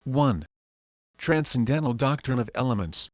1. Transcendental Doctrine of Elements.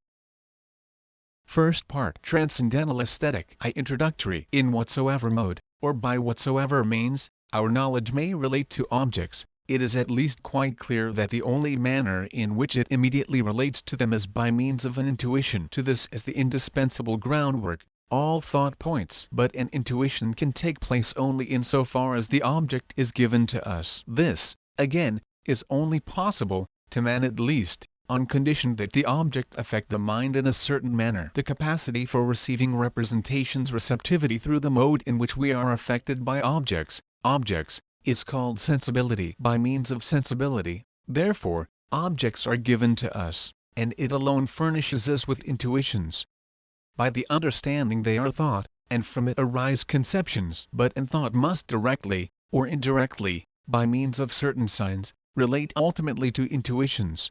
First part. Transcendental Aesthetic. Introductory. In whatsoever mode, or by whatsoever means, our knowledge may relate to objects, it is at least quite clear that the only manner in which it immediately relates to them is by means of an intuition. To this is the indispensable groundwork. All thought points. But an intuition can take place only in so far as the object is given to us. This, again, is only possible, to man at least, on condition that the object affect the mind in a certain manner. The capacity for receiving representations, receptivity through the mode in which we are affected by objects, is called sensibility. By means of sensibility, therefore, objects are given to us, and it alone furnishes us with intuitions. By the understanding they are thought, and from it arise conceptions. But in thought must directly, or indirectly, by means of certain signs, relate ultimately to intuitions.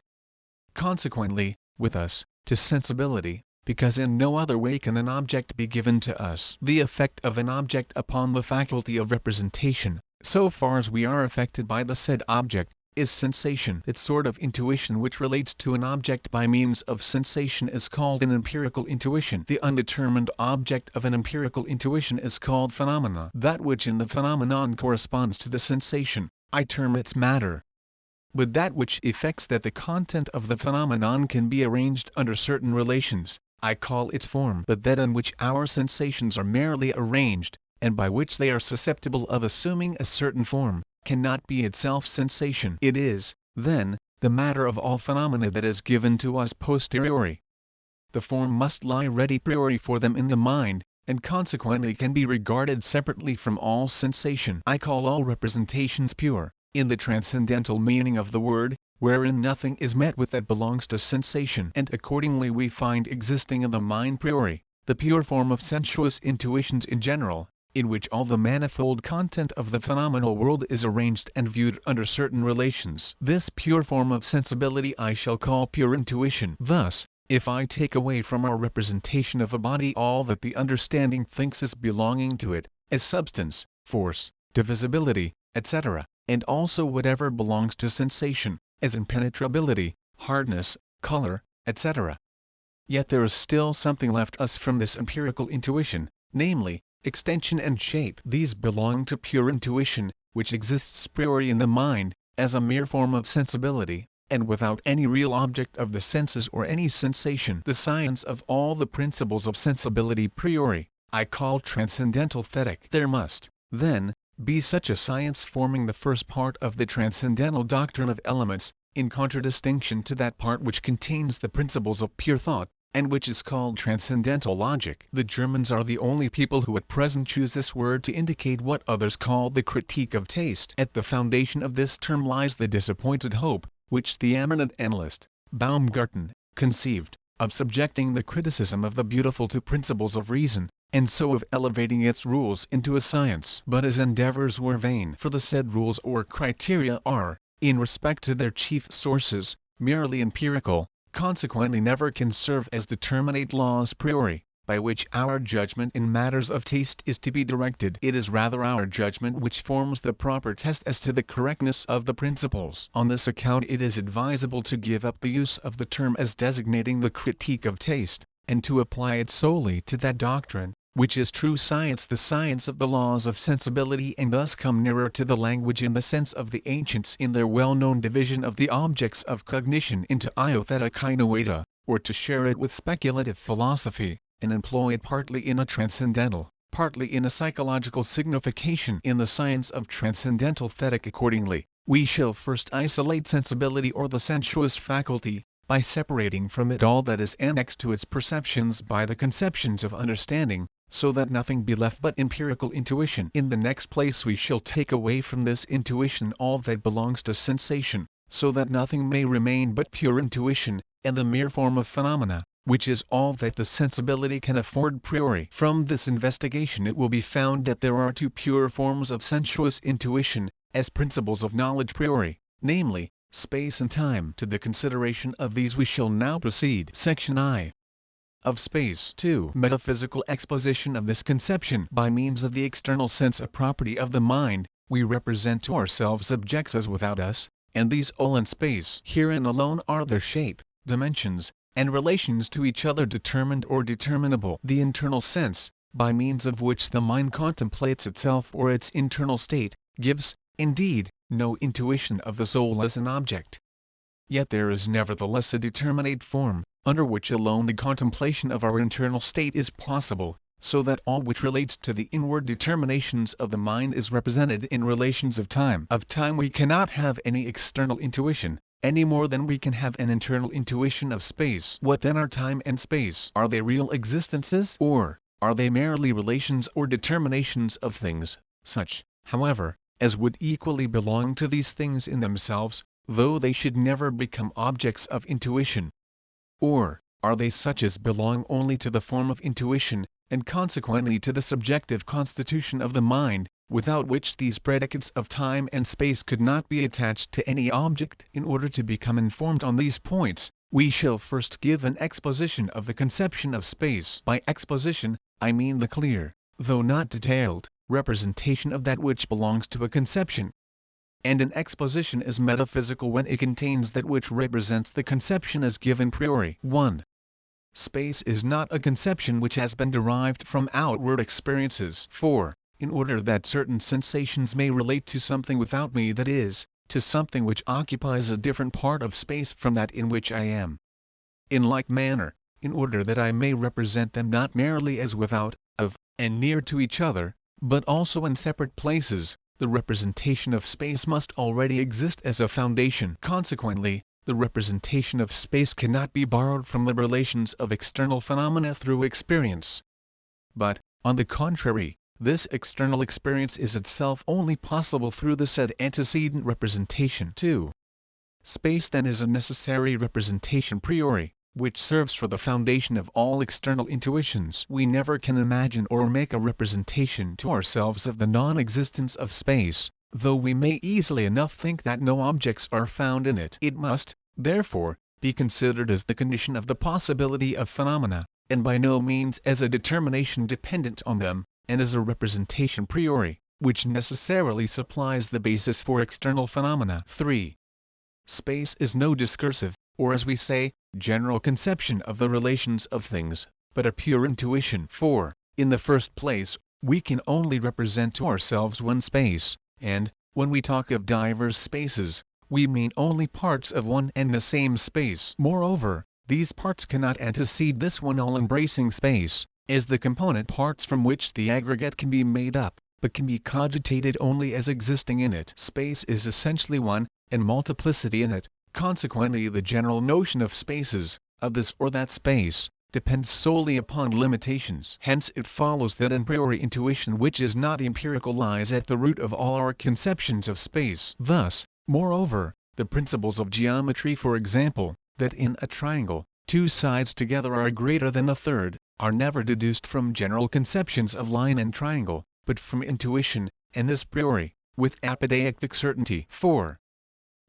Consequently, with us, to sensibility, because in no other way can an object be given to us. The effect of an object upon the faculty of representation, so far as we are affected by the said object, is sensation. That sort of intuition which relates to an object by means of sensation is called an empirical intuition. The undetermined object of an empirical intuition is called phenomena. That which in the phenomenon corresponds to the sensation, I term its matter. But that which effects that the content of the phenomenon can be arranged under certain relations, I call its form. But that on which our sensations are merely arranged, and by which they are susceptible of assuming a certain form, cannot be itself sensation. It is, then, the matter of all phenomena that is given to us posteriori. The form must lie ready priori for them in the mind, and consequently can be regarded separately from all sensation. I call all representations pure, in the transcendental meaning of the word, wherein nothing is met with that belongs to sensation. And accordingly we find existing in the mind priori, the pure form of sensuous intuitions in general, in which all the manifold content of the phenomenal world is arranged and viewed under certain relations. This pure form of sensibility I shall call pure intuition. Thus, if I take away from our representation of a body all that the understanding thinks is belonging to it, as substance, force, divisibility, etc., and also whatever belongs to sensation, as impenetrability, hardness, color, etc., yet there is still something left us from this empirical intuition, namely, extension and shape. These belong to pure intuition, which exists priori in the mind, as a mere form of sensibility, and without any real object of the senses or any sensation. The science of all the principles of sensibility priori, I call Transcendental Æsthetic. There must, then, be such a science forming the first part of the Transcendental Doctrine of Elements, in contradistinction to that part which contains the principles of pure thought, and which is called Transcendental Logic. The Germans are the only people who at present choose this word to indicate what others call the critique of taste. At the foundation of this term lies the disappointed hope, which the eminent analyst, Baumgarten, conceived, of subjecting the criticism of the beautiful to principles of reason, and so of elevating its rules into a science. But his endeavors were vain, for the said rules or criteria are, in respect to their chief sources, merely empirical, consequently never can serve as determinate laws priori, by which our judgment in matters of taste is to be directed. It is rather our judgment which forms the proper test as to the correctness of the principles. On this account it is advisable to give up the use of the term as designating the critique of taste, and to apply it solely to that doctrine, which is true science, the science of the laws of sensibility, and thus come nearer to the language in the sense of the ancients in their well-known division of the objects of cognition into iotheta kinoeta, or to share it with speculative philosophy, and employ it partly in a transcendental, partly in a psychological signification in the science of Transcendental Æsthetic. Accordingly, we shall first isolate sensibility or the sensuous faculty, by separating from it all that is annexed to its perceptions by the conceptions of understanding, so that nothing be left but empirical intuition. In the next place we shall take away from this intuition all that belongs to sensation, so that nothing may remain but pure intuition, and the mere form of phenomena, which is all that the sensibility can afford priori. From this investigation it will be found that there are two pure forms of sensuous intuition, as principles of knowledge priori, namely, space and time. To the consideration of these we shall now proceed. Section I. Of space. 2. Metaphysical exposition of this conception. By means of the external sense, a property of the mind, we represent to ourselves objects as without us, and these all in space. Herein alone are their shape, dimensions, and relations to each other determined or determinable. The internal sense, by means of which the mind contemplates itself or its internal state, gives, indeed, no intuition of the soul as an object. Yet there is nevertheless a determinate form, under which alone the contemplation of our internal state is possible, so that all which relates to the inward determinations of the mind is represented in relations of time. Of time we cannot have any external intuition, any more than we can have an internal intuition of space. What then are time and space? Are they real existences, or are they merely relations or determinations of things, such, however, as would equally belong to these things in themselves, though they should never become objects of intuition? Or are they such as belong only to the form of intuition, and consequently to the subjective constitution of the mind, without which these predicates of time and space could not be attached to any object? In order to become informed on these points, we shall first give an exposition of the conception of space. By exposition, I mean the clear, though not detailed, representation of that which belongs to a conception. And an exposition is metaphysical when it contains that which represents the conception as given priori. 1. Space is not a conception which has been derived from outward experiences. 4. In order that certain sensations may relate to something without me, that is, to something which occupies a different part of space from that in which I am. In like manner, in order that I may represent them not merely as without, of, and near to each other, but also in separate places, the representation of space must already exist as a foundation. Consequently, the representation of space cannot be borrowed from the relations of external phenomena through experience. But, on the contrary, this external experience is itself only possible through the said antecedent representation. 2. Space then is a necessary representation priori, which serves for the foundation of all external intuitions. We never can imagine or make a representation to ourselves of the non-existence of space, though we may easily enough think that no objects are found in it. It must, therefore, be considered as the condition of the possibility of phenomena, and by no means as a determination dependent on them, and as a representation priori, which necessarily supplies the basis for external phenomena. 3. Space is no discursive, or as we say, general conception of the relations of things, but a pure intuition. 4. In the first place, we can only represent to ourselves one space, and, when we talk of diverse spaces, we mean only parts of one and the same space. Moreover, these parts cannot antecede this one all-embracing space, as the component parts from which the aggregate can be made up, but can be cogitated only as existing in it. Space is essentially one, and multiplicity in it. Consequently the general notion of spaces, of this or that space, depends solely upon limitations. Hence it follows that a priori intuition which is not empirical lies at the root of all our conceptions of space. Thus, moreover, the principles of geometry, for example, that in a triangle, two sides together are greater than the third, are never deduced from general conceptions of line and triangle, but from intuition, and this priori, with apodeictic certainty. 4.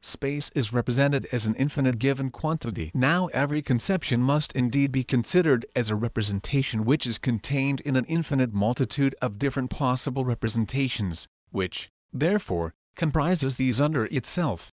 Space is represented as an infinite given quantity. Now every conception must indeed be considered as a representation which is contained in an infinite multitude of different possible representations, which, therefore, comprises these under itself.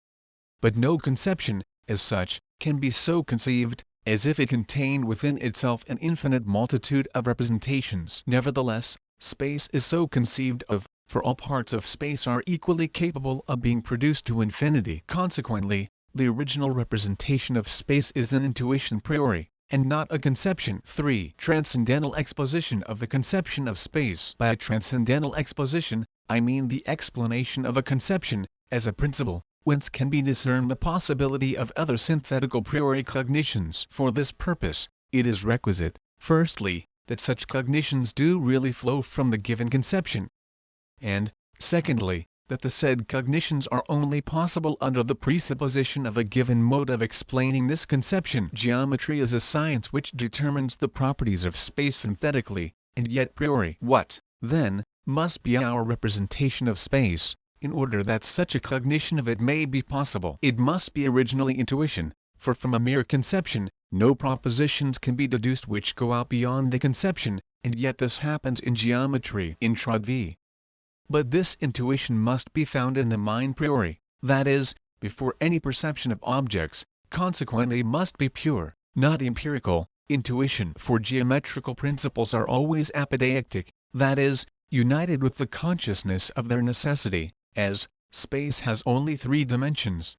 But no conception, as such, can be so conceived, as if it contained within itself an infinite multitude of representations. Nevertheless, space is so conceived of, for all parts of space are equally capable of being produced to infinity. Consequently, the original representation of space is an intuition priori, and not a conception. 3. Transcendental exposition of the conception of space. By a transcendental exposition, I mean the explanation of a conception, as a principle, whence can be discerned the possibility of other synthetical priori cognitions. For this purpose, it is requisite, firstly, that such cognitions do really flow from the given conception, and, secondly, that the said cognitions are only possible under the presupposition of a given mode of explaining this conception. Geometry is a science which determines the properties of space synthetically, and yet priori. What, then, must be our representation of space, in order that such a cognition of it may be possible? It must be originally intuition, for from a mere conception, no propositions can be deduced which go out beyond the conception, and yet this happens in geometry. Intrad v. But this intuition must be found in the mind priori, that is, before any perception of objects, consequently must be pure, not empirical, intuition. For geometrical principles are always apodeictic, that is, united with the consciousness of their necessity, as space has only 3 dimensions.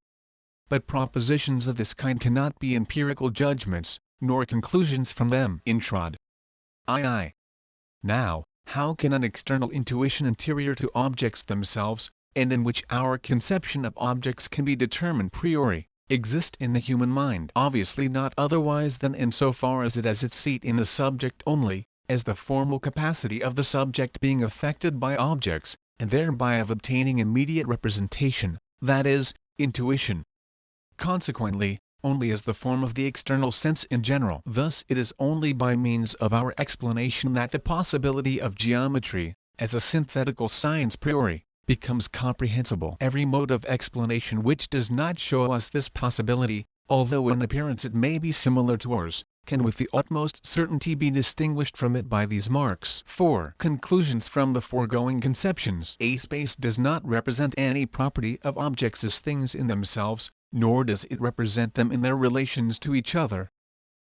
But propositions of this kind cannot be empirical judgments, nor conclusions from them introd. II. Now, how can an external intuition anterior to objects themselves, and in which our conception of objects can be determined priori, exist in the human mind? Obviously not otherwise than in so far as it has its seat in the subject only, as the formal capacity of the subject being affected by objects, and thereby of obtaining immediate representation, that is, intuition. Consequently, only as the form of the external sense in general. Thus it is only by means of our explanation that the possibility of geometry, as a synthetical science priori, becomes comprehensible. Every mode of explanation which does not show us this possibility, although in appearance it may be similar to ours, can with the utmost certainty be distinguished from it by these marks. 4. Conclusions from the foregoing conceptions. A space does not represent any property of objects as things in themselves, nor does it represent them in their relations to each other.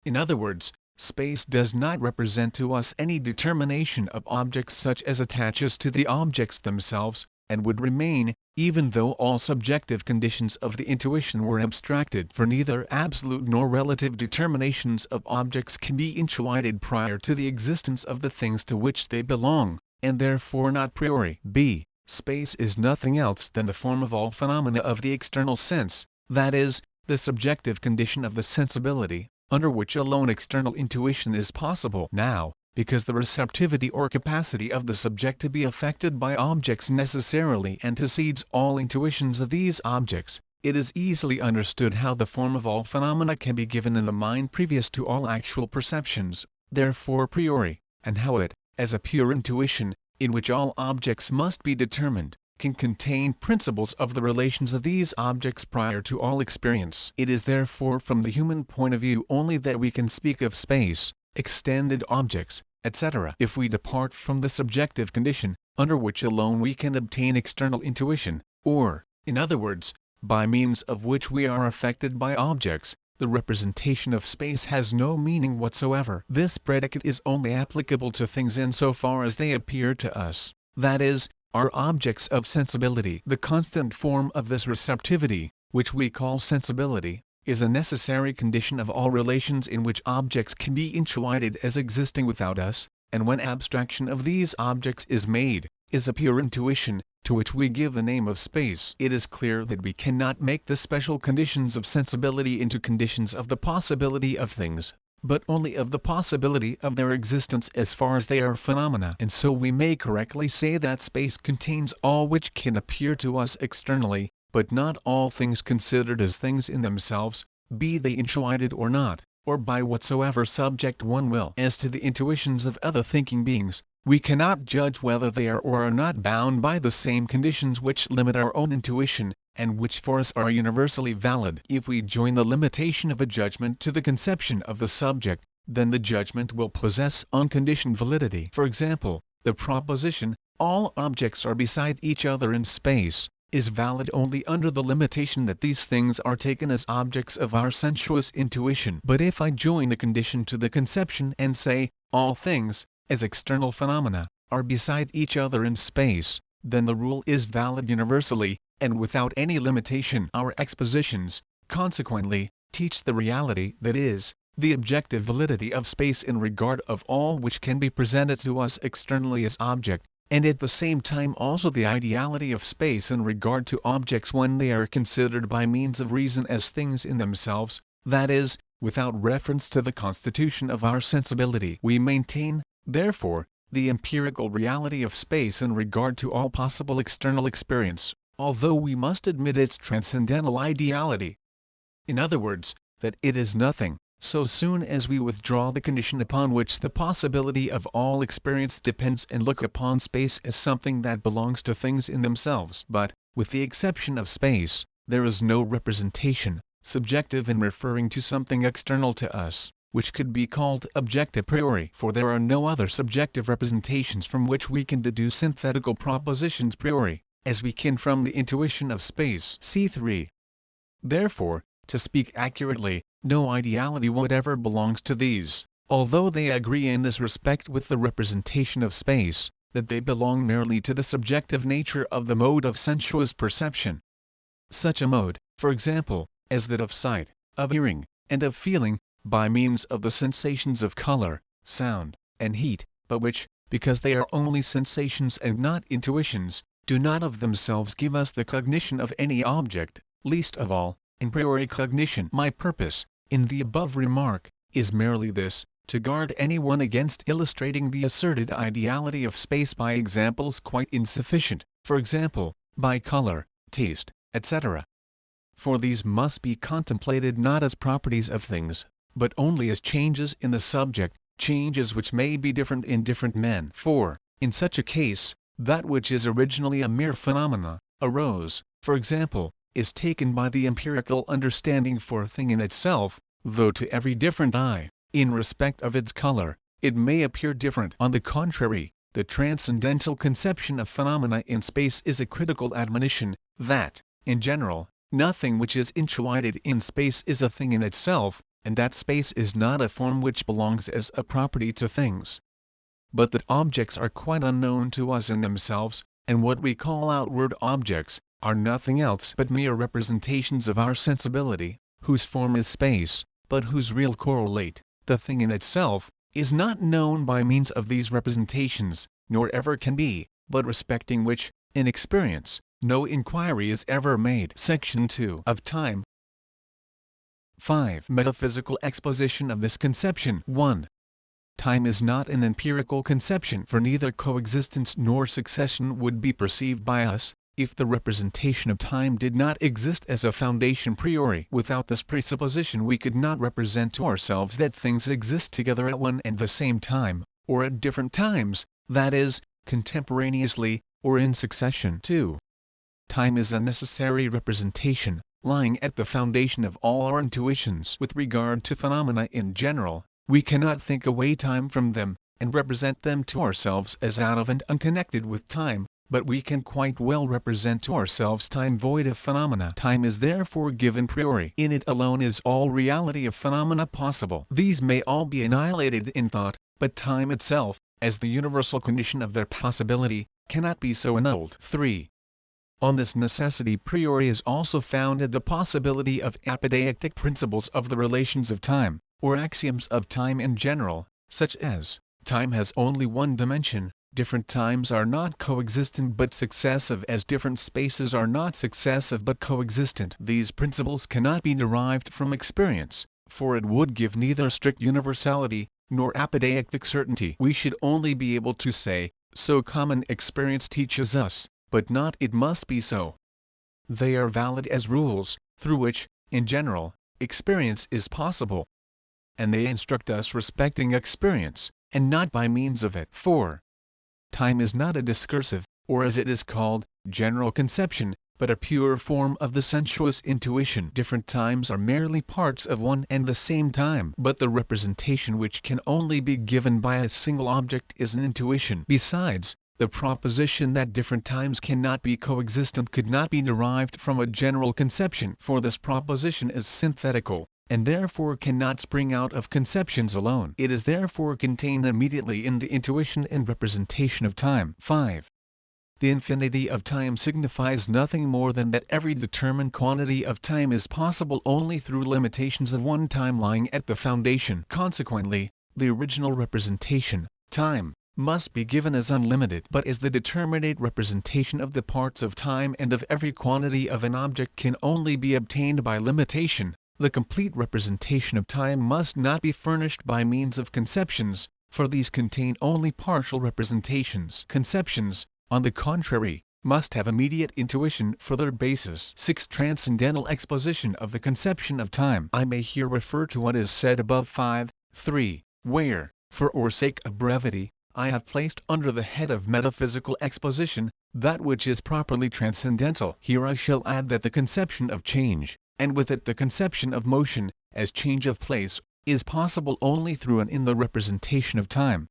In other words, space does not represent to us any determination of objects such as attaches to the objects themselves, and would remain, even though all subjective conditions of the intuition were abstracted. For neither absolute nor relative determinations of objects can be intuited prior to the existence of the things to which they belong, and therefore not priori. B. Space is nothing else than the form of all phenomena of the external sense, that is, the subjective condition of the sensibility, under which alone external intuition is possible. Now, because the receptivity or capacity of the subject to be affected by objects necessarily antecedes all intuitions of these objects, it is easily understood how the form of all phenomena can be given in the mind previous to all actual perceptions, therefore priori, and how it, as a pure intuition, in which all objects must be determined, can contain principles of the relations of these objects prior to all experience. It is therefore from the human point of view only that we can speak of space, extended objects, etc. If we depart from the subjective condition, under which alone we can obtain external intuition, or, in other words, by means of which we are affected by objects, the representation of space has no meaning whatsoever. This predicate is only applicable to things in so far as they appear to us, that is, are objects of sensibility. The constant form of this receptivity, which we call sensibility, is a necessary condition of all relations in which objects can be intuited as existing without us, and when abstraction of these objects is made, is a pure intuition, to which we give the name of space. It is clear that we cannot make the special conditions of sensibility into conditions of the possibility of things, but only of the possibility of their existence as far as they are phenomena. And so we may correctly say that space contains all which can appear to us externally, but not all things considered as things in themselves, be they intuited or not, or by whatsoever subject one will. As to the intuitions of other thinking beings, we cannot judge whether they are or are not bound by the same conditions which limit our own intuition, and which for us are universally valid. If we join the limitation of a judgment to the conception of the subject, then the judgment will possess unconditioned validity. For example, the proposition, all objects are beside each other in space, is valid only under the limitation that these things are taken as objects of our sensuous intuition. But if I join the condition to the conception and say, all things, as external phenomena, are beside each other in space, then the rule is valid universally, and without any limitation. Our expositions, consequently, teach the reality that is, the objective validity of space in regard of all which can be presented to us externally as object, and at the same time also the ideality of space in regard to objects when they are considered by means of reason as things in themselves, that is, without reference to the constitution of our sensibility. We maintain, therefore, the empirical reality of space in regard to all possible external experience, although we must admit its transcendental ideality. In other words, that it is nothing, so soon as we withdraw the condition upon which the possibility of all experience depends and look upon space as something that belongs to things in themselves. But, with the exception of space, there is no representation, subjective in referring to something external to us, which could be called objective a priori, for there are no other subjective representations from which we can deduce synthetical propositions a priori, as we can from the intuition of space. C3. Therefore, to speak accurately, no ideality whatever belongs to these, although they agree in this respect with the representation of space, that they belong merely to the subjective nature of the mode of sensuous perception. Such a mode, for example, as that of sight, of hearing, and of feeling, by means of the sensations of color, sound, and heat, but which, because they are only sensations and not intuitions, do not of themselves give us the cognition of any object, least of all, in priori cognition. My purpose, in the above remark, is merely this, to guard anyone against illustrating the asserted ideality of space by examples quite insufficient, for example, by color, taste, etc. For these must be contemplated not as properties of things, but only as changes in the subject, changes which may be different in different men. For, in such a case, that which is originally a mere phenomena, a rose, for example, is taken by the empirical understanding for a thing in itself, though to every different eye, in respect of its color, it may appear different. On the contrary, the transcendental conception of phenomena in space is a critical admonition, that, in general, nothing which is intuited in space is a thing in itself, and that space is not a form which belongs as a property to things. But that objects are quite unknown to us in themselves, and what we call outward objects, are nothing else but mere representations of our sensibility, whose form is space, but whose real correlate, the thing in itself, is not known by means of these representations, nor ever can be, but respecting which, in experience, no inquiry is ever made. Section 2 of Time. 5. Metaphysical exposition of this conception. 1. Time is not an empirical conception, for neither coexistence nor succession would be perceived by us, if the representation of time did not exist as a foundation priori. Without this presupposition we could not represent to ourselves that things exist together at one and the same time, or at different times, that is, contemporaneously, or in succession. 2. Time is a necessary representation, lying at the foundation of all our intuitions. With regard to phenomena in general, we cannot think away time from them, and represent them to ourselves as out of and unconnected with time, but we can quite well represent to ourselves time void of phenomena. Time is therefore given priori. In it alone is all reality of phenomena possible. These may all be annihilated in thought, but time itself, as the universal condition of their possibility, cannot be so annulled. 3. On this necessity priori is also founded the possibility of apodeictic principles of the relations of time, or axioms of time in general, such as, time has only one dimension, different times are not coexistent but successive, as different spaces are not successive but coexistent. These principles cannot be derived from experience, for it would give neither strict universality, nor apodeictic certainty. We should only be able to say, so common experience teaches us, but not it must be so. They are valid as rules, through which, in general, experience is possible. And they instruct us respecting experience, and not by means of it. 4. Time is not a discursive, or as it is called, general conception, but a pure form of the sensuous intuition. Different times are merely parts of one and the same time, but the representation which can only be given by a single object is an intuition. Besides, the proposition that different times cannot be coexistent could not be derived from a general conception, for this proposition is synthetical, and therefore cannot spring out of conceptions alone. It is therefore contained immediately in the intuition and representation of time. 5. The infinity of time signifies nothing more than that every determined quantity of time is possible only through limitations of one time lying at the foundation. Consequently, the original representation, time, must be given as unlimited. But as the determinate representation of the parts of time and of every quantity of an object can only be obtained by limitation, the complete representation of time must not be furnished by means of conceptions, for these contain only partial representations. Conceptions, on the contrary, must have immediate intuition for their basis. 6. Transcendental exposition of the conception of time. I may here refer to what is said above 5.3, where, for sake of brevity, I have placed under the head of metaphysical exposition, that which is properly transcendental. Here I shall add that the conception of change, and with it the conception of motion, as change of place, is possible only through and in the representation of time.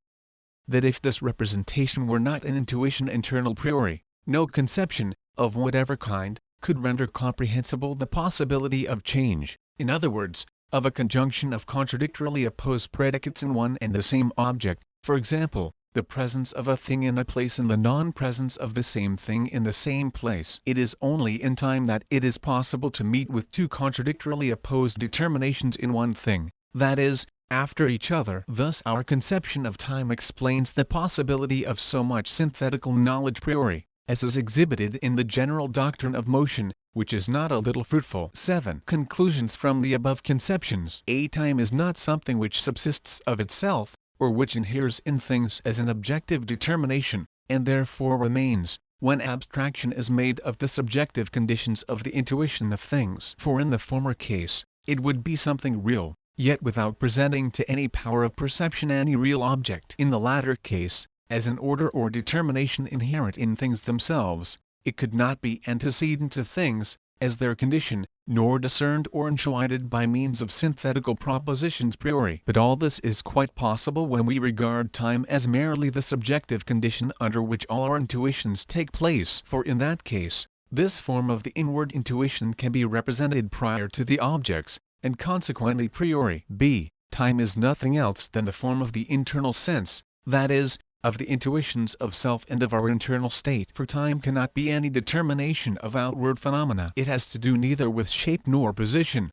That if this representation were not an intuition internal priori, no conception, of whatever kind, could render comprehensible the possibility of change, in other words, of a conjunction of contradictorily opposed predicates in one and the same object, for example, the presence of a thing in a place and the non-presence of the same thing in the same place. It is only in time that it is possible to meet with two contradictorily opposed determinations in one thing, that is, after each other. Thus our conception of time explains the possibility of so much synthetical knowledge a priori, as is exhibited in the general doctrine of motion, which is not a little fruitful. 7. Conclusions from the above conceptions. A time is not something which subsists of itself, or which inheres in things as an objective determination, and therefore remains, when abstraction is made of the subjective conditions of the intuition of things. For in the former case, it would be something real, yet without presenting to any power of perception any real object. In the latter case, as an order or determination inherent in things themselves, it could not be antecedent to things, as their condition, nor discerned or intuited by means of synthetical propositions a priori. But all this is quite possible when we regard time as merely the subjective condition under which all our intuitions take place. For in that case, this form of the inward intuition can be represented prior to the objects, and consequently a priori. B. Time is nothing else than the form of the internal sense, that is, of the intuitions of self and of our internal state. For time cannot be any determination of outward phenomena. It has to do neither with shape nor position.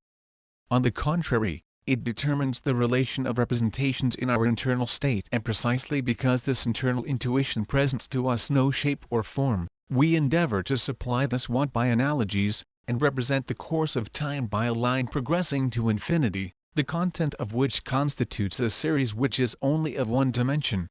On the contrary, it determines the relation of representations in our internal state. And precisely because this internal intuition presents to us no shape or form, we endeavor to supply this want by analogies, and represent the course of time by a line progressing to infinity, the content of which constitutes a series which is only of one dimension.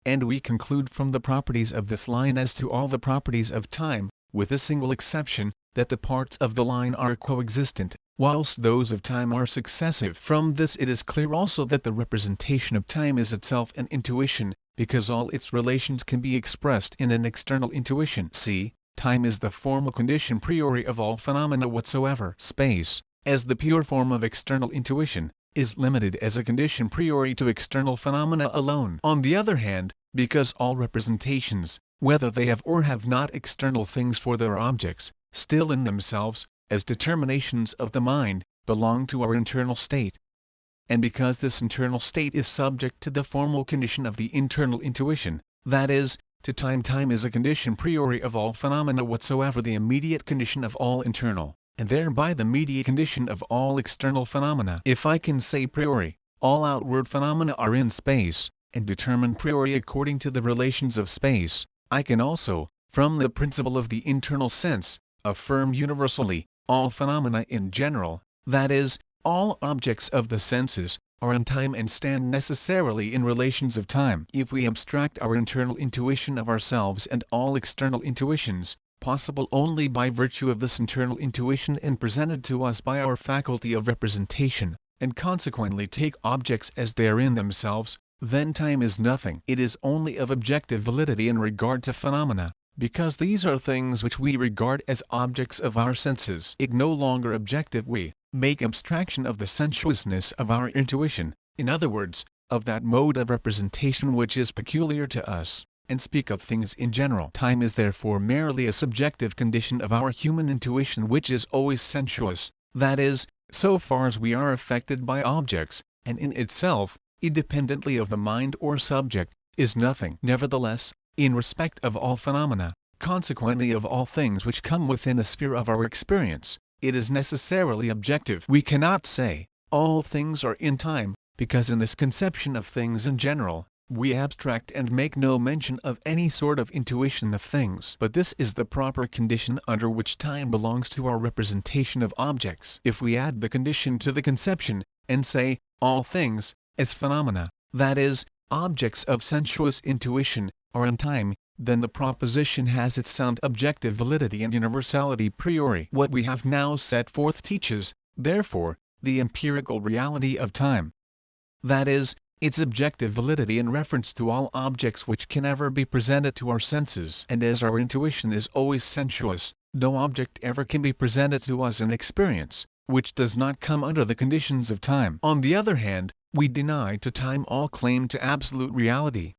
And we conclude from the properties of this line as to all the properties of time, with a single exception, that the parts of the line are coexistent, whilst those of time are successive. From this it is clear also that the representation of time is itself an intuition, because all its relations can be expressed in an external intuition. C. Time is the formal condition a priori of all phenomena whatsoever. Space, as the pure form of external intuition, is limited as a condition a priori to external phenomena alone. On the other hand, because all representations, whether they have or have not external things for their objects, still in themselves, as determinations of the mind, belong to our internal state. And because this internal state is subject to the formal condition of the internal intuition, that is, to time. Time is a condition a priori of all phenomena whatsoever, the immediate condition of all internal, and thereby the mediate condition of all external phenomena. If I can say a priori, all outward phenomena are in space, and determine a priori according to the relations of space, I can also, from the principle of the internal sense, affirm universally, all phenomena in general, that is, all objects of the senses, are in time and stand necessarily in relations of time. If we abstract our internal intuition of ourselves and all external intuitions, possible only by virtue of this internal intuition and presented to us by our faculty of representation, and consequently take objects as they are in themselves, then time is nothing. It is only of objective validity in regard to phenomena, because these are things which we regard as objects of our senses. It no longer objective. We make abstraction of the sensuousness of our intuition, in other words, of that mode of representation which is peculiar to us, and speak of things in general. Time is therefore merely a subjective condition of our human intuition which is always sensuous, that is, so far as we are affected by objects, and in itself, independently of the mind or subject, is nothing. Nevertheless, in respect of all phenomena, consequently of all things which come within the sphere of our experience, it is necessarily objective. We cannot say, all things are in time, because in this conception of things in general, we abstract and make no mention of any sort of intuition of things. But this is the proper condition under which time belongs to our representation of objects. If we add the condition to the conception, and say, all things, as phenomena, that is, objects of sensuous intuition, are in time, then the proposition has its sound objective validity and universality a priori. What we have now set forth teaches, therefore, the empirical reality of time. That is, its objective validity in reference to all objects which can ever be presented to our senses. And as our intuition is always sensuous, no object ever can be presented to us in experience, which does not come under the conditions of time. On the other hand, we deny to time all claim to absolute reality.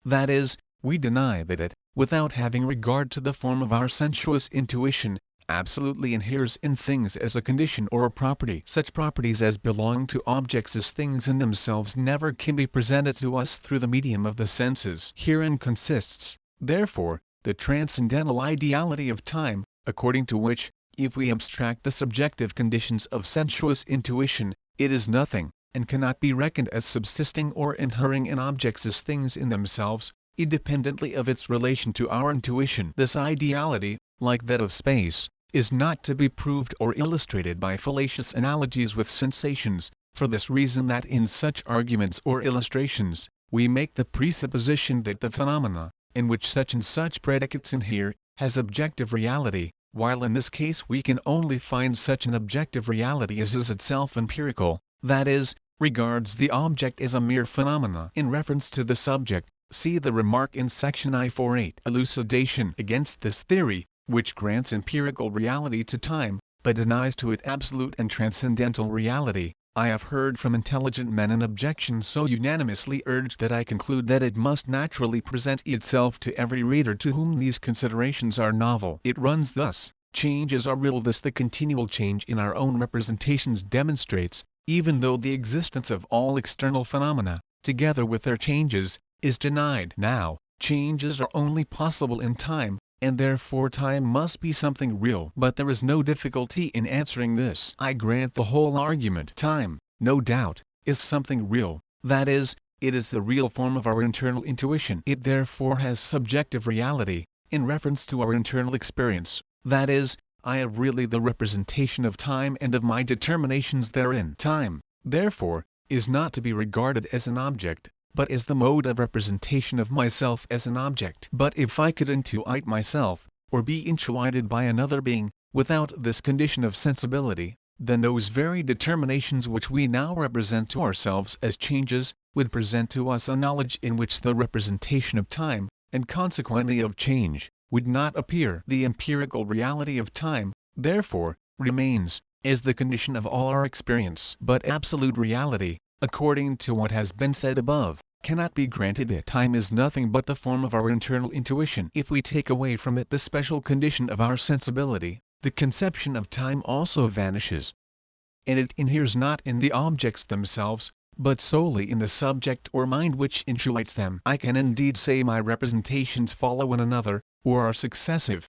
That is, we deny that it, without having regard to the form of our sensuous intuition, absolutely inheres in things as a condition or a property. Such properties as belong to objects as things in themselves never can be presented to us through the medium of the senses. Herein consists, therefore, the transcendental ideality of time, according to which, if we abstract the subjective conditions of sensuous intuition, it is nothing, and cannot be reckoned as subsisting or inhering in objects as things in themselves, independently of its relation to our intuition. This ideality, like that of space, is not to be proved or illustrated by fallacious analogies with sensations, for this reason that in such arguments or illustrations, we make the presupposition that the phenomena, in which such and such predicates inhere, has objective reality, while in this case we can only find such an objective reality as is itself empirical, that is, regards the object as a mere phenomena. In reference to the subject, see the remark in section I48. Elucidation against this theory, which grants empirical reality to time, but denies to it absolute and transcendental reality. I have heard from intelligent men an objection so unanimously urged that I conclude that it must naturally present itself to every reader to whom these considerations are novel. It runs thus: changes are real. Thus the continual change in our own representations demonstrates, even though the existence of all external phenomena, together with their changes, is denied. Now, changes are only possible in time, and therefore time must be something real. But there is no difficulty in answering this. I grant the whole argument. Time, no doubt, is something real, that is, it is the real form of our internal intuition. It therefore has subjective reality, in reference to our internal experience, that is, I have really the representation of time and of my determinations therein. Time, therefore, is not to be regarded as an object, but as the mode of representation of myself as an object. But if I could intuit myself, or be intuited by another being, without this condition of sensibility, then those very determinations which we now represent to ourselves as changes, would present to us a knowledge in which the representation of time, and consequently of change, would not appear. The empirical reality of time, therefore, remains, as the condition of all our experience. But absolute reality, according to what has been said above, cannot be granted it. Time is nothing but the form of our internal intuition. If we take away from it the special condition of our sensibility, the conception of time also vanishes, and it inheres not in the objects themselves, but solely in the subject or mind which intuits them. I can indeed say my representations follow one another, or are successive.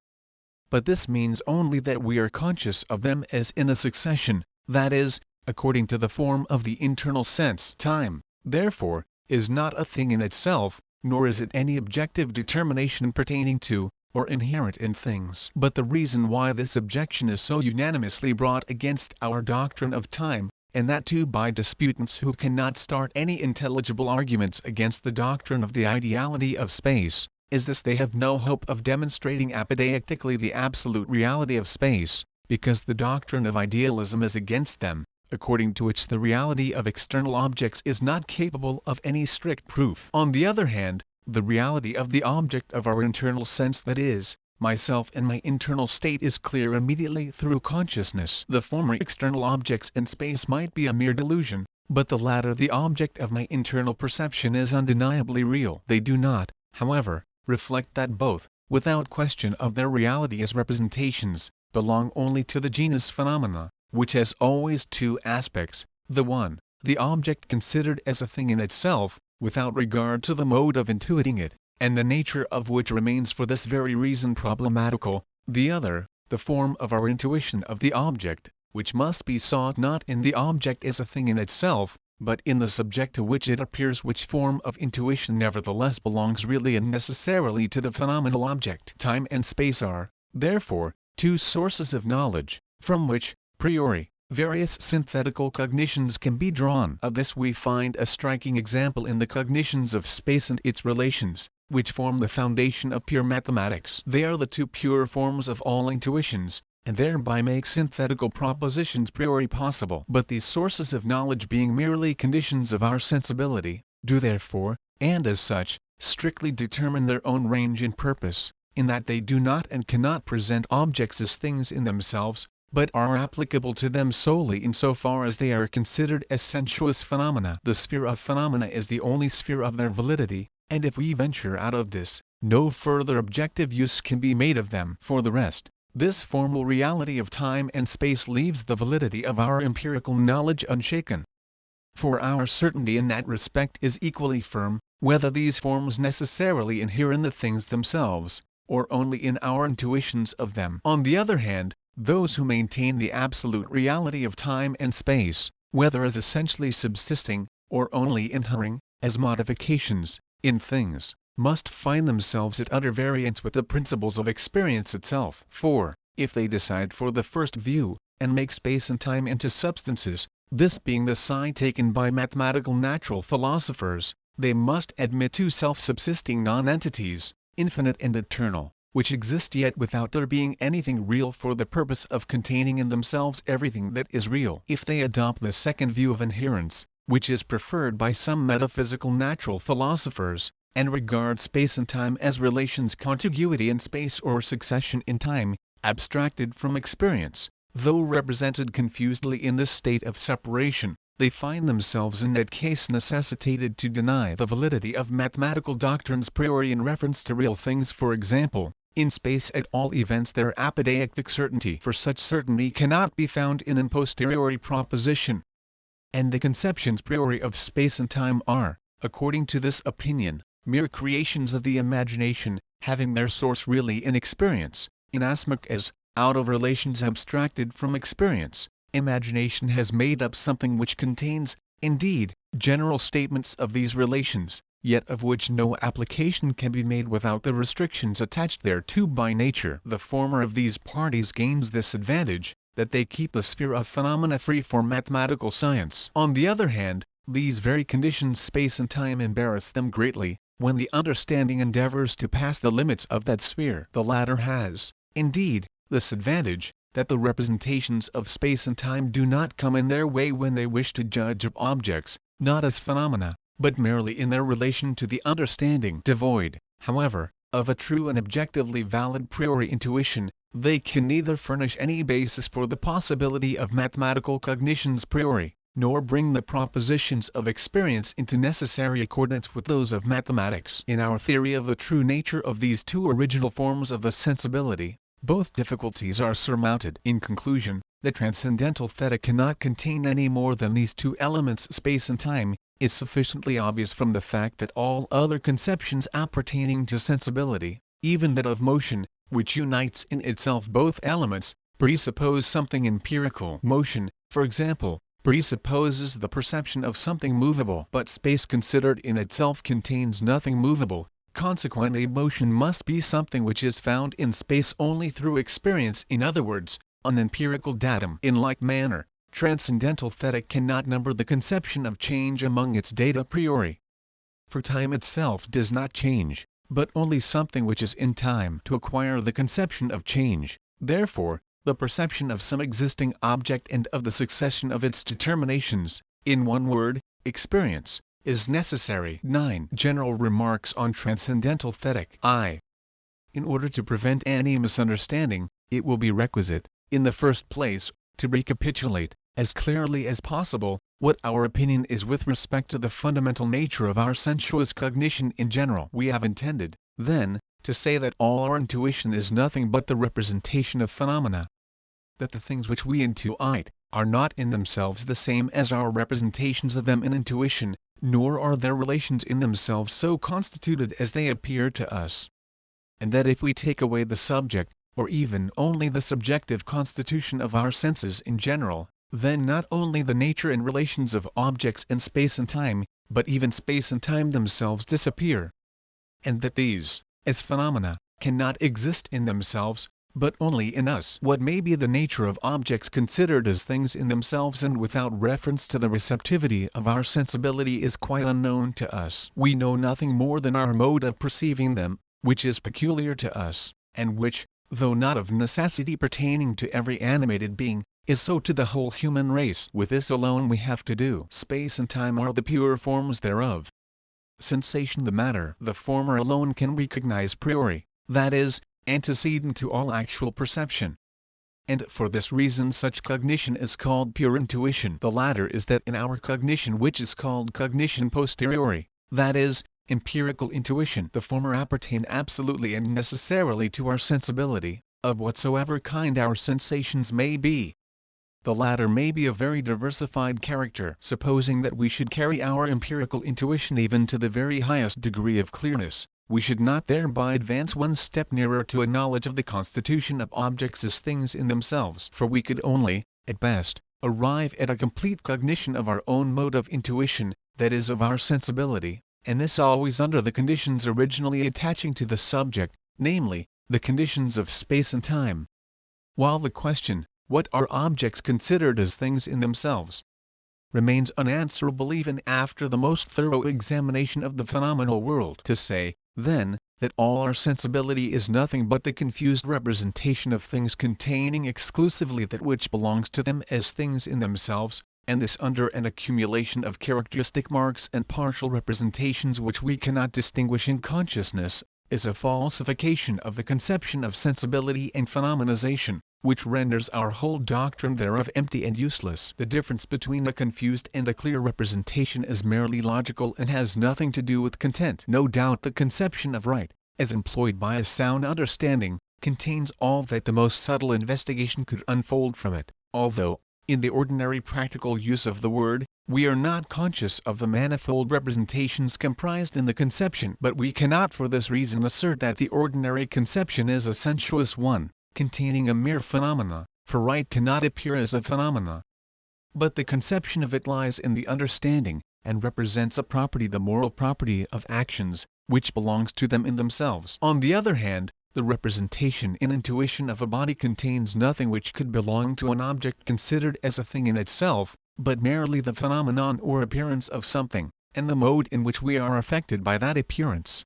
But this means only that we are conscious of them as in a succession, that is, according to the form of the internal sense. Time, therefore, is not a thing in itself, nor is it any objective determination pertaining to, or inherent in things. But the reason why this objection is so unanimously brought against our doctrine of time, and that too by disputants who cannot start any intelligible arguments against the doctrine of the ideality of space, is this: they have no hope of demonstrating apodeictically the absolute reality of space, because the doctrine of idealism is against them, according to which the reality of external objects is not capable of any strict proof. On the other hand, the reality of the object of our internal sense, that is, myself and my internal state, is clear immediately through consciousness. The former external objects in space might be a mere delusion, but the latter the object of my internal perception is undeniably real. They do not, however, reflect that both, without question of their reality as representations, belong only to the genus phenomena, which has always two aspects: the one, the object considered as a thing in itself, without regard to the mode of intuiting it, and the nature of which remains for this very reason problematical; the other, the form of our intuition of the object, which must be sought not in the object as a thing in itself, but in the subject to which it appears, which form of intuition nevertheless belongs really and necessarily to the phenomenal object. Time and space are, therefore, two sources of knowledge, from which, priori, various synthetical cognitions can be drawn. Of this we find a striking example in the cognitions of space and its relations, which form the foundation of pure mathematics. They are the two pure forms of all intuitions, and thereby make synthetical propositions priori possible. But these sources of knowledge, being merely conditions of our sensibility, do therefore, and as such, strictly determine their own range and purpose, in that they do not and cannot present objects as things in themselves, but are applicable to them solely in so far as they are considered as sensuous phenomena. The sphere of phenomena is the only sphere of their validity, and if we venture out of this, no further objective use can be made of them. For the rest, This formal reality of time and space leaves the validity of our empirical knowledge unshaken. For our certainty in that respect is equally firm, whether these forms necessarily inhere in the things themselves, or only in our intuitions of them. On the other hand, those who maintain the absolute reality of time and space, whether as essentially subsisting, or only inhering, as modifications, in things, must find themselves at utter variance with the principles of experience itself. For, if they decide for the first view, and make space and time into substances, this being the side taken by mathematical natural philosophers, they must admit two self-subsisting non-entities, infinite and eternal, which exist yet without there being anything real for the purpose of containing in themselves everything that is real. If they adopt the second view of inherence, which is preferred by some metaphysical natural philosophers, and regard space and time as relations contiguity in space or succession in time, abstracted from experience, though represented confusedly in this state of separation, they find themselves in that case necessitated to deny the validity of mathematical doctrines priori in reference to real things. For example, in space at all events their apodeictic certainty for such certainty cannot be found in an posteriori proposition. And the conceptions priori of space and time are, according to this opinion, mere creations of the imagination, having their source really in experience, inasmuch as, out of relations abstracted from experience, imagination has made up something which contains, indeed, general statements of these relations, yet of which no application can be made without the restrictions attached thereto by nature. The former of these parties gains this advantage, that they keep the sphere of phenomena free for mathematical science. On the other hand, these very conditions space and time embarrass them greatly, when the understanding endeavors to pass the limits of that sphere. The latter has, indeed, this advantage, that the representations of space and time do not come in their way when they wish to judge of objects, not as phenomena, but merely in their relation to the understanding. Devoid, however, of a true and objectively valid priori intuition, they can neither furnish any basis for the possibility of mathematical cognitions priori, nor bring the propositions of experience into necessary accordance with those of mathematics. In our theory of the true nature of these two original forms of the sensibility, both difficulties are surmounted. In conclusion, the Transcendental Æsthetic cannot contain any more than these two elements space and time, is sufficiently obvious from the fact that all other conceptions appertaining to sensibility, even that of motion, which unites in itself both elements, presuppose something empirical. Motion, for example, presupposes the perception of something movable. But space considered in itself contains nothing movable. Consequently motion must be something which is found in space only through experience, in other words, an empirical datum. In like manner, Transcendental Æsthetic cannot number the conception of change among its data priori. For time itself does not change, but only something which is in time to acquire the conception of change. Therefore, the perception of some existing object and of the succession of its determinations, in one word, experience, is necessary. 9. General remarks on Transcendental Æsthetic. I. In order to prevent any misunderstanding, it will be requisite, in the first place, to recapitulate, as clearly as possible, what our opinion is with respect to the fundamental nature of our sensuous cognition in general. We have intended, then, to say that all our intuition is nothing but the representation of phenomena. That the things which we intuit are not in themselves the same as our representations of them in intuition, nor are their relations in themselves so constituted as they appear to us. And that if we take away the subject, or even only the subjective constitution of our senses in general, then not only the nature and relations of objects in space and time, but even space and time themselves disappear. And that these, as phenomena, cannot exist in themselves, but only in us. What may be the nature of objects considered as things in themselves and without reference to the receptivity of our sensibility is quite unknown to us. We know nothing more than our mode of perceiving them, which is peculiar to us, and which, though not of necessity pertaining to every animated being, is so to the whole human race. With this alone we have to do. Space and time are the pure forms thereof. Sensation the matter. The former alone can recognize priori, that is, antecedent to all actual perception. And for this reason such cognition is called pure intuition. The latter is that in our cognition which is called cognition posteriori, that is, empirical intuition. The former appertain absolutely and necessarily to our sensibility, of whatsoever kind our sensations may be. The latter may be of very diversified character. Supposing that we should carry our empirical intuition even to the very highest degree of clearness, we should not thereby advance one step nearer to a knowledge of the constitution of objects as things in themselves. For we could only, at best, arrive at a complete cognition of our own mode of intuition, that is of our sensibility, and this always under the conditions originally attaching to the subject, namely, the conditions of space and time. While the question, what are objects considered as things in themselves, remains unanswerable even after the most thorough examination of the phenomenal world. To say, then, that all our sensibility is nothing but the confused representation of things containing exclusively that which belongs to them as things in themselves, and this under an accumulation of characteristic marks and partial representations which we cannot distinguish in consciousness, is a falsification of the conception of sensibility and phenomenization, which renders our whole doctrine thereof empty and useless. The difference between a confused and a clear representation is merely logical and has nothing to do with content. No doubt the conception of right, as employed by a sound understanding, contains all that the most subtle investigation could unfold from it, although, in the ordinary practical use of the word, we are not conscious of the manifold representations comprised in the conception. But we cannot for this reason assert that the ordinary conception is a sensuous one, containing a mere phenomena, for right cannot appear as a phenomena. But the conception of it lies in the understanding, and represents a property, the moral property of actions, which belongs to them in themselves. On the other hand, the representation in intuition of a body contains nothing which could belong to an object considered as a thing in itself, but merely the phenomenon or appearance of something, and the mode in which we are affected by that appearance.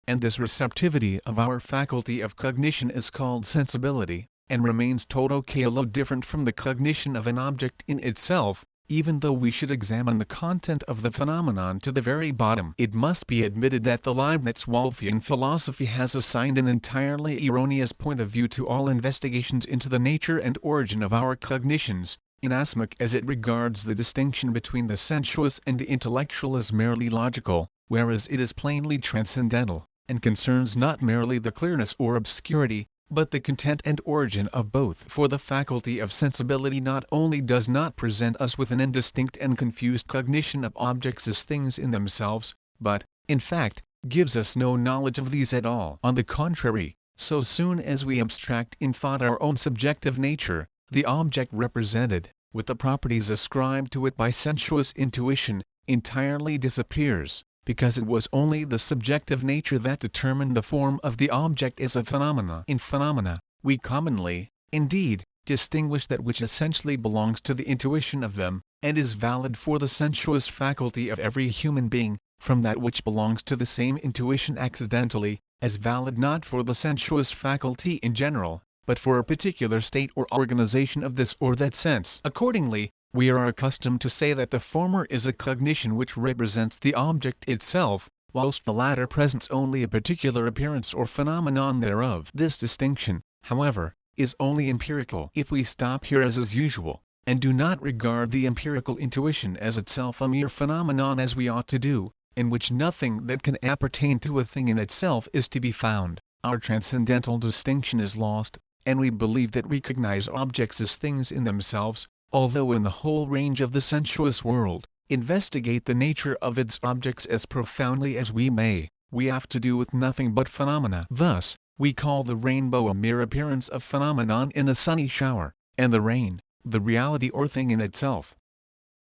And this receptivity of our faculty of cognition is called sensibility, and remains totally different from the cognition of an object in itself, even though we should examine the content of the phenomenon to the very bottom. It must be admitted that the Leibniz-Wolffian philosophy has assigned an entirely erroneous point of view to all investigations into the nature and origin of our cognitions, inasmuch as it regards the distinction between the sensuous and the intellectual as merely logical, whereas it is plainly transcendental, and concerns not merely the clearness or obscurity, but the content and origin of both. For the faculty of sensibility not only does not present us with an indistinct and confused cognition of objects as things in themselves, but, in fact, gives us no knowledge of these at all. On the contrary, so soon as we abstract in thought our own subjective nature, the object represented, with the properties ascribed to it by sensuous intuition, entirely disappears, because it was only the subjective nature that determined the form of the object as a phenomena. In phenomena, we commonly, indeed, distinguish that which essentially belongs to the intuition of them, and is valid for the sensuous faculty of every human being, from that which belongs to the same intuition accidentally, as valid not for the sensuous faculty in general, but for a particular state or organization of this or that sense. Accordingly, we are accustomed to say that the former is a cognition which represents the object itself, whilst the latter presents only a particular appearance or phenomenon thereof. This distinction, however, is only empirical. If we stop here as is usual, and do not regard the empirical intuition as itself a mere phenomenon as we ought to do, in which nothing that can appertain to a thing in itself is to be found, our transcendental distinction is lost, and we believe that we recognize objects as things in themselves, although in the whole range of the sensuous world, investigate the nature of its objects as profoundly as we may, we have to do with nothing but phenomena. Thus, we call the rainbow a mere appearance of phenomenon in a sunny shower, and the rain, the reality or thing in itself.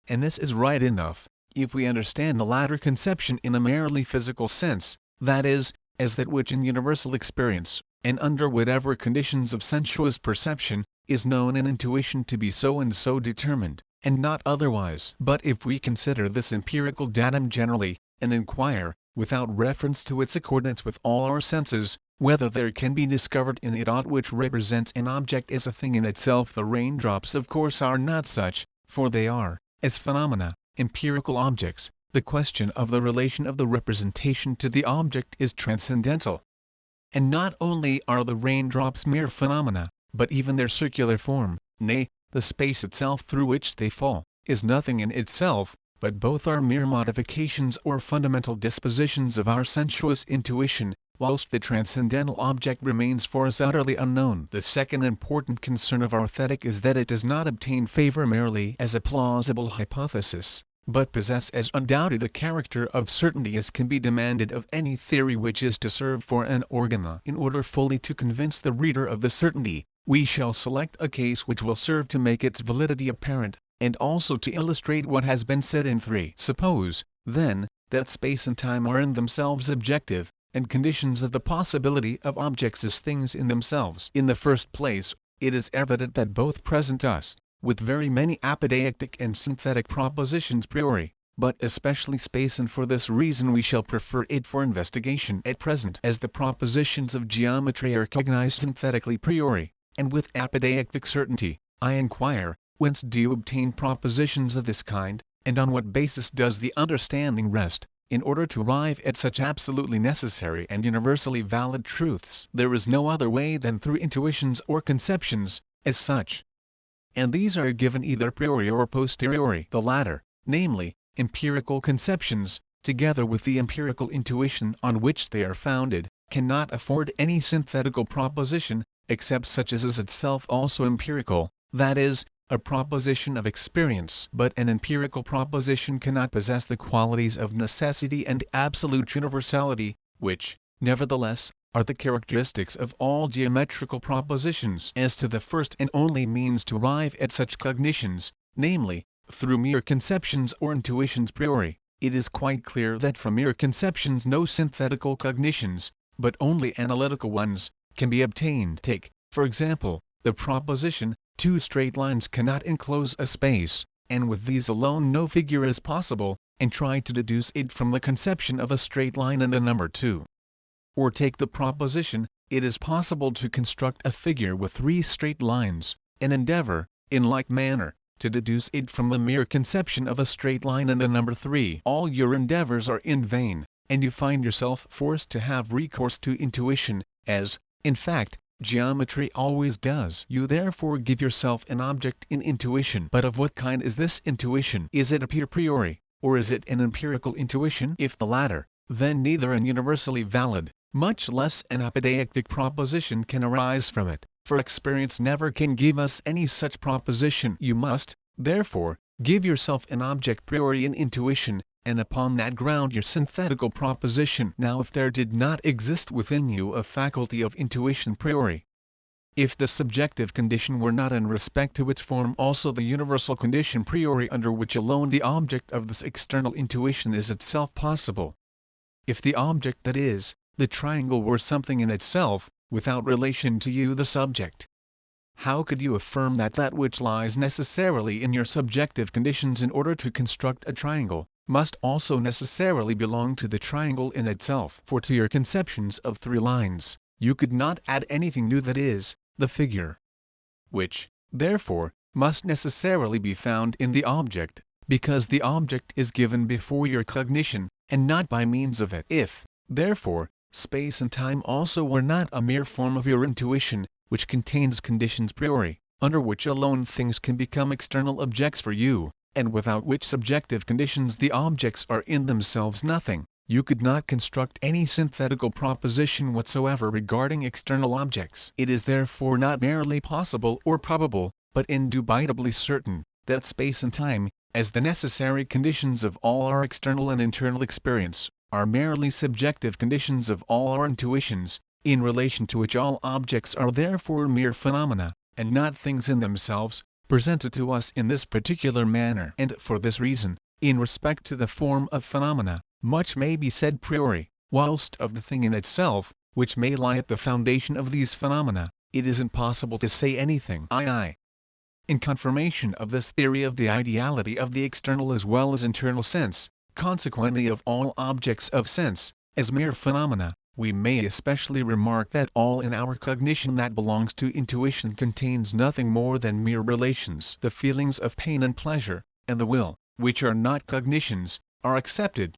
And this is right enough, if we understand the latter conception in a merely physical sense, that is, as that which in universal experience, and under whatever conditions of sensuous perception, is known in intuition to be so and so determined, and not otherwise. But if we consider this empirical datum generally, and inquire, without reference to its accordance with all our senses, whether there can be discovered in it aught which represents an object as a thing in itself, the raindrops of course are not such, for they are, as phenomena, empirical objects. The question of the relation of the representation to the object is transcendental. And not only are the raindrops mere phenomena, but even their circular form, nay, the space itself through which they fall, is nothing in itself, but both are mere modifications or fundamental dispositions of our sensuous intuition, whilst the transcendental object remains for us utterly unknown. The second important concern of our aesthetic is that it does not obtain favor merely as a plausible hypothesis, but possess as undoubted a character of certainty as can be demanded of any theory which is to serve for an organa. In order fully to convince the reader of the certainty, we shall select a case which will serve to make its validity apparent, and also to illustrate what has been said in 3. Suppose, then, that space and time are in themselves objective, and conditions of the possibility of objects as things in themselves. In the first place, it is evident that both present us with very many apodeictic and synthetic propositions a priori, but especially space, and for this reason we shall prefer it for investigation at present. As the propositions of geometry are cognized synthetically a priori, and with apodeictic certainty, I inquire, whence do you obtain propositions of this kind, and on what basis does the understanding rest, in order to arrive at such absolutely necessary and universally valid truths? There is no other way than through intuitions or conceptions, as such. And these are given either a priori or a posteriori. The latter, namely, empirical conceptions, together with the empirical intuition on which they are founded, cannot afford any synthetical proposition, except such as is itself also empirical, that is, a proposition of experience. But an empirical proposition cannot possess the qualities of necessity and absolute universality, which, nevertheless, are the characteristics of all geometrical propositions. As to the first and only means to arrive at such cognitions, namely, through mere conceptions or intuitions a priori, it is quite clear that from mere conceptions no synthetical cognitions, but only analytical ones, can be obtained. Take, for example, the proposition, 2 straight lines cannot enclose a space, and with these alone no figure is possible, and try to deduce it from the conception of a straight line and a number 2. Or take the proposition, it is possible to construct a figure with 3 straight lines, and endeavor, in like manner, to deduce it from the mere conception of a straight line and a number 3. All your endeavors are in vain, and you find yourself forced to have recourse to intuition, as, in fact, geometry always does. You therefore give yourself an object in intuition. But of what kind is this intuition? Is it a priori, or is it an empirical intuition? If the latter, then neither an universally valid, much less an apodeictic proposition can arise from it, for experience never can give us any such proposition. You must, therefore, give yourself an object a priori in intuition, and upon that ground your synthetical proposition. Now if there did not exist within you a faculty of intuition a priori, if the subjective condition were not in respect to its form also the universal condition a priori under which alone the object of this external intuition is itself possible, if the object, that is, the triangle, were something in itself, without relation to you the subject, how could you affirm that that which lies necessarily in your subjective conditions in order to construct a triangle, must also necessarily belong to the triangle in itself? For to your conceptions of 3 lines, you could not add anything new, that is, the figure, which, therefore, must necessarily be found in the object, because the object is given before your cognition, and not by means of it. If, therefore, space and time also were not a mere form of your intuition, which contains conditions a priori, under which alone things can become external objects for you, and without which subjective conditions the objects are in themselves nothing, you could not construct any synthetical proposition whatsoever regarding external objects. It is therefore not merely possible or probable, but indubitably certain, that space and time, as the necessary conditions of all our external and internal experience, are merely subjective conditions of all our intuitions, in relation to which all objects are therefore mere phenomena, and not things in themselves, presented to us in this particular manner. And for this reason, in respect to the form of phenomena, much may be said a priori, whilst of the thing in itself, which may lie at the foundation of these phenomena, it is impossible to say anything. In confirmation of this theory of the ideality of the external as well as internal sense, consequently of all objects of sense, as mere phenomena, we may especially remark that all in our cognition that belongs to intuition contains nothing more than mere relations. The feelings of pain and pleasure, and the will, which are not cognitions, are accepted.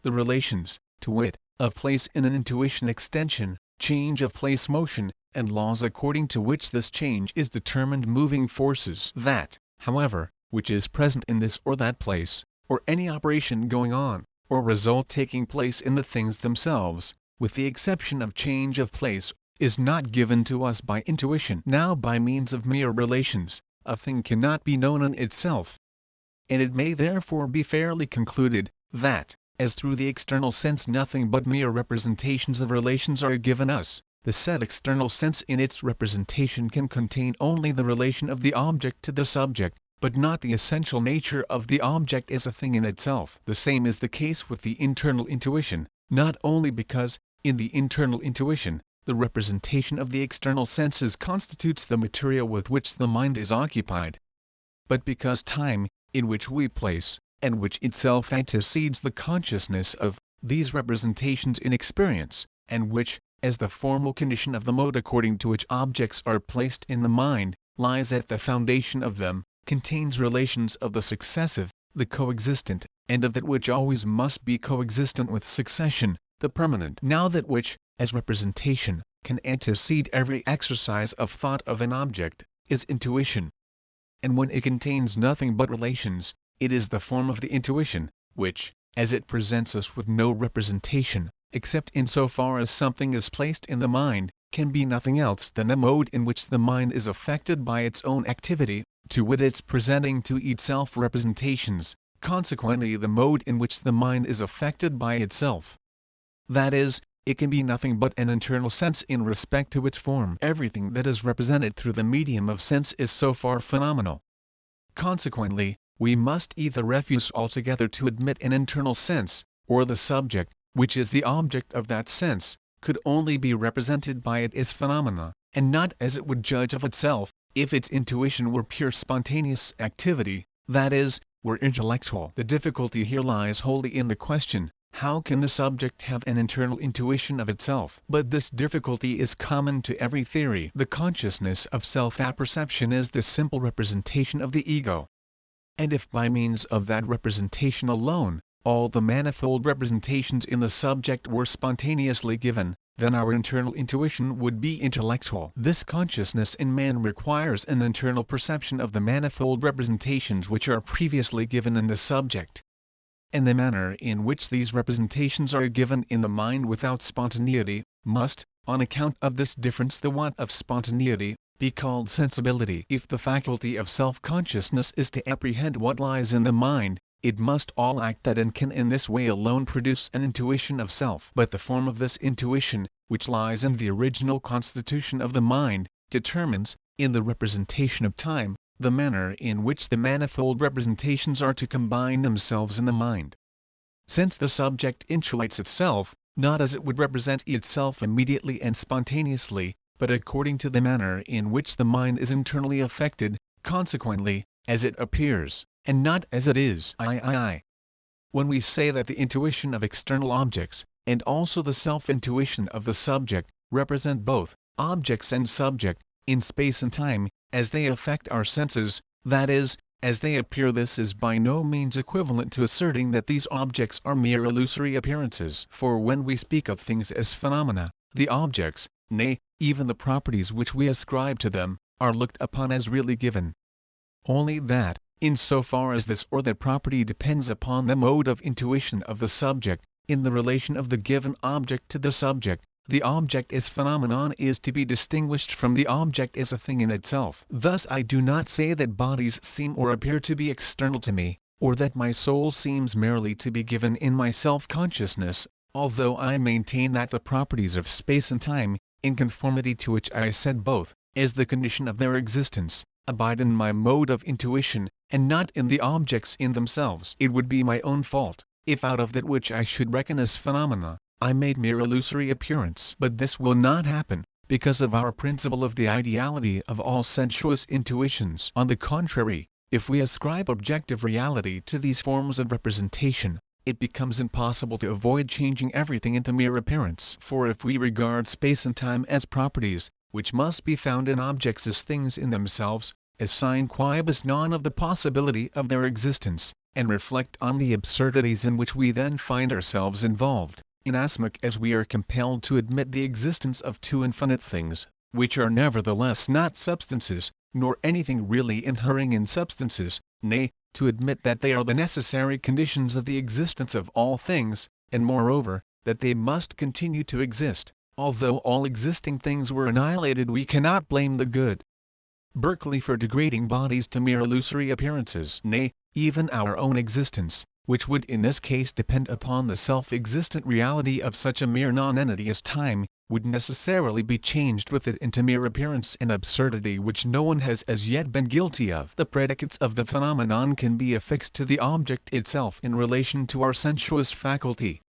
The relations, to wit, of place in an intuition extension, change of place motion, and laws according to which this change is determined moving forces. That, however, which is present in this or that place, or any operation going on, or result taking place in the things themselves, with the exception of change of place, is not given to us by intuition. Now by means of mere relations, a thing cannot be known in itself. And it may therefore be fairly concluded, that, as through the external sense nothing but mere representations of relations are given us, the said external sense in its representation can contain only the relation of the object to the subject, but not the essential nature of the object as a thing in itself. The same is the case with the internal intuition, not only because, in the internal intuition, the representation of the external senses constitutes the material with which the mind is occupied, but because time, in which we place, and which itself antecedes the consciousness of, these representations in experience, and which, as the formal condition of the mode according to which objects are placed in the mind, lies at the foundation of them, contains relations of the successive, the coexistent, and of that which always must be coexistent with succession, the permanent. Now that which, as representation, can antecede every exercise of thought of an object, is intuition. And when it contains nothing but relations, it is the form of the intuition, which, as it presents us with no representation, except in so far as something is placed in the mind, can be nothing else than the mode in which the mind is affected by its own activity, to wit its presenting to itself representations, consequently the mode in which the mind is affected by itself. That is, it can be nothing but an internal sense in respect to its form. Everything that is represented through the medium of sense is so far phenomenal. Consequently, we must either refuse altogether to admit an internal sense, or the subject, which is the object of that sense, could only be represented by it as phenomena, and not as it would judge of itself, if its intuition were pure spontaneous activity, that is, were intellectual. The difficulty here lies wholly in the question, how can the subject have an internal intuition of itself? But this difficulty is common to every theory. The consciousness of self-apperception is the simple representation of the ego. And if by means of that representation alone, all the manifold representations in the subject were spontaneously given, then our internal intuition would be intellectual. This consciousness in man requires an internal perception of the manifold representations which are previously given in the subject. And the manner in which these representations are given in the mind without spontaneity, must, on account of this difference the want of spontaneity, be called sensibility. If the faculty of self-consciousness is to apprehend what lies in the mind, it must all act that and can in this way alone produce an intuition of self. But the form of this intuition, which lies in the original constitution of the mind, determines, in the representation of time, the manner in which the manifold representations are to combine themselves in the mind. Since the subject intuites itself, not as it would represent itself immediately and spontaneously, but according to the manner in which the mind is internally affected, consequently, as it appears, and not as it is. When we say that the intuition of external objects, and also the self-intuition of the subject, represent both, objects and subject, in space and time, as they affect our senses, that is, as they appear, this is by no means equivalent to asserting that these objects are mere illusory appearances. For when we speak of things as phenomena, the objects, nay, even the properties which we ascribe to them, are looked upon as really given. Only that, in so far as this or that property depends upon the mode of intuition of the subject, in the relation of the given object to the subject, the object as phenomenon is to be distinguished from the object as a thing in itself. Thus I do not say that bodies seem or appear to be external to me, or that my soul seems merely to be given in my self-consciousness, although I maintain that the properties of space and time, in conformity to which I said both, as the condition of their existence, abide in my mode of intuition, and not in the objects in themselves. It would be my own fault, if out of that which I should reckon as phenomena, I made mere illusory appearance. But this will not happen, because of our principle of the ideality of all sensuous intuitions. On the contrary, if we ascribe objective reality to these forms of representation, it becomes impossible to avoid changing everything into mere appearance. For if we regard space and time as properties, which must be found in objects as things in themselves, as sine quibus non of the possibility of their existence, and reflect on the absurdities in which we then find ourselves involved, inasmuch as we are compelled to admit the existence of two infinite things, which are nevertheless not substances, nor anything really inhering in substances, nay, to admit that they are the necessary conditions of the existence of all things, and moreover, that they must continue to exist. Although all existing things were annihilated, we cannot blame the good Berkeley for degrading bodies to mere illusory appearances. Nay, even our own existence, which would in this case depend upon the self-existent reality of such a mere non-entity as time, would necessarily be changed with it into mere appearance and absurdity which no one has as yet been guilty of. The predicates of the phenomenon can be affixed to the object itself in relation to our sensuous faculty.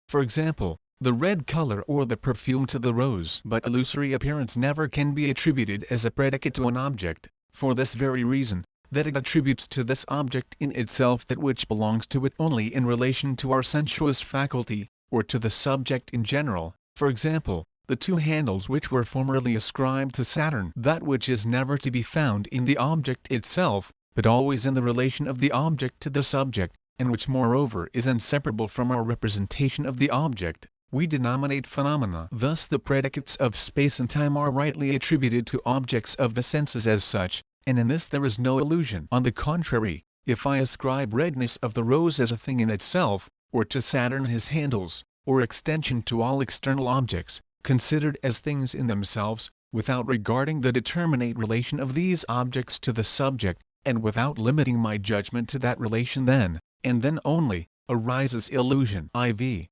For example, the red color or the perfume to the rose. But illusory appearance never can be attributed as a predicate to an object, for this very reason, that it attributes to this object in itself that which belongs to it only in relation to our sensuous faculty, or to the subject in general. For example, the two handles which were formerly ascribed to Saturn, that which is never to be found in the object itself, but always in the relation of the object to the subject, and which moreover is inseparable from our representation of the object, we denominate phenomena. Thus the predicates of space and time are rightly attributed to objects of the senses as such, and in this there is no illusion. On the contrary, if I ascribe redness of the rose as a thing in itself, or to Saturn his handles, or extension to all external objects, considered as things in themselves, without regarding the determinate relation of these objects to the subject, and without limiting my judgment to that relation, then, and then only, arises illusion. IV.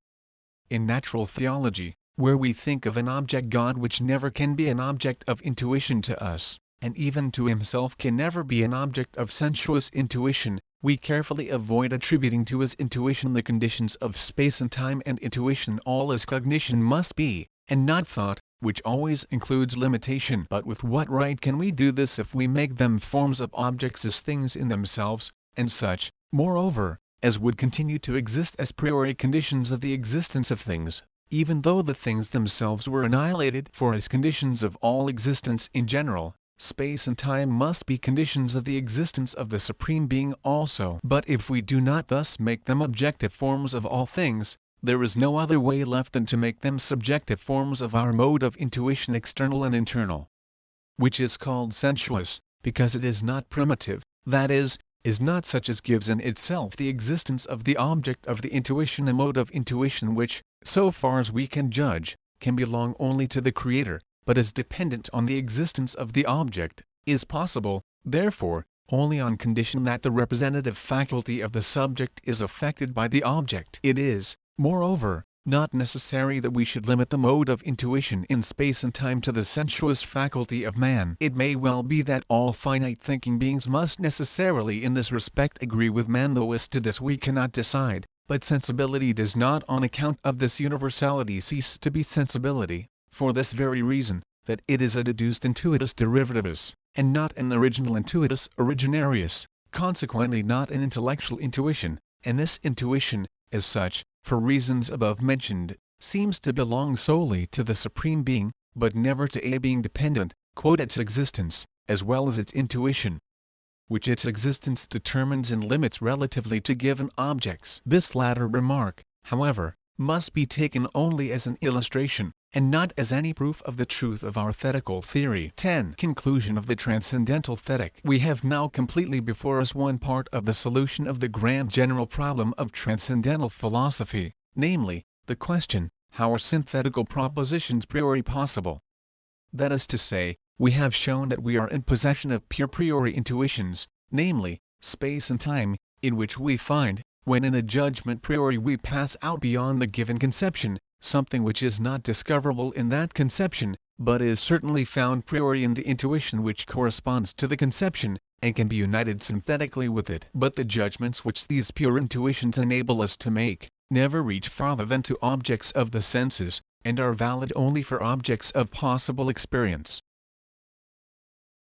In natural theology, where we think of an object God which never can be an object of intuition to us, and even to himself can never be an object of sensuous intuition, we carefully avoid attributing to his intuition the conditions of space and time and intuition all as cognition must be, and not thought, which always includes limitation. But with what right can we do this if we make them forms of objects as things in themselves, and such, moreover, as would continue to exist as priori conditions of the existence of things, even though the things themselves were annihilated? For as conditions of all existence in general, space and time must be conditions of the existence of the Supreme Being also. But if we do not thus make them objective forms of all things, there is no other way left than to make them subjective forms of our mode of intuition, external and internal, which is called sensuous, because it is not primitive, that is not such as gives in itself the existence of the object of the intuition, a mode of intuition which, so far as we can judge, can belong only to the Creator, but is dependent on the existence of the object, is possible, therefore, only on condition that the representative faculty of the subject is affected by the object. It is, moreover, not necessary that we should limit the mode of intuition in space and time to the sensuous faculty of man. It may well be that all finite thinking beings must necessarily in this respect agree with man, though as to this we cannot decide, but sensibility does not on account of this universality cease to be sensibility, for this very reason, that it is a deduced intuitus derivativus, and not an original intuitus originarius, consequently not an intellectual intuition, and this intuition, as such, for reasons above mentioned, seems to belong solely to the Supreme Being, but never to a being dependent, its existence, as well as its intuition, which its existence determines and limits relatively to given objects. This latter remark, however, must be taken only as an illustration, and not as any proof of the truth of our thetical theory. 10. Conclusion of the Transcendental Æsthetic. We have now completely before us one part of the solution of the grand general problem of transcendental philosophy, namely, the question, how are synthetical propositions priori possible? That is to say, we have shown that we are in possession of pure priori intuitions, namely, space and time, in which we find, when in a judgment priori we pass out beyond the given conception, something which is not discoverable in that conception, but is certainly found priori in the intuition which corresponds to the conception, and can be united synthetically with it. But the judgments which these pure intuitions enable us to make, never reach farther than to objects of the senses, and are valid only for objects of possible experience.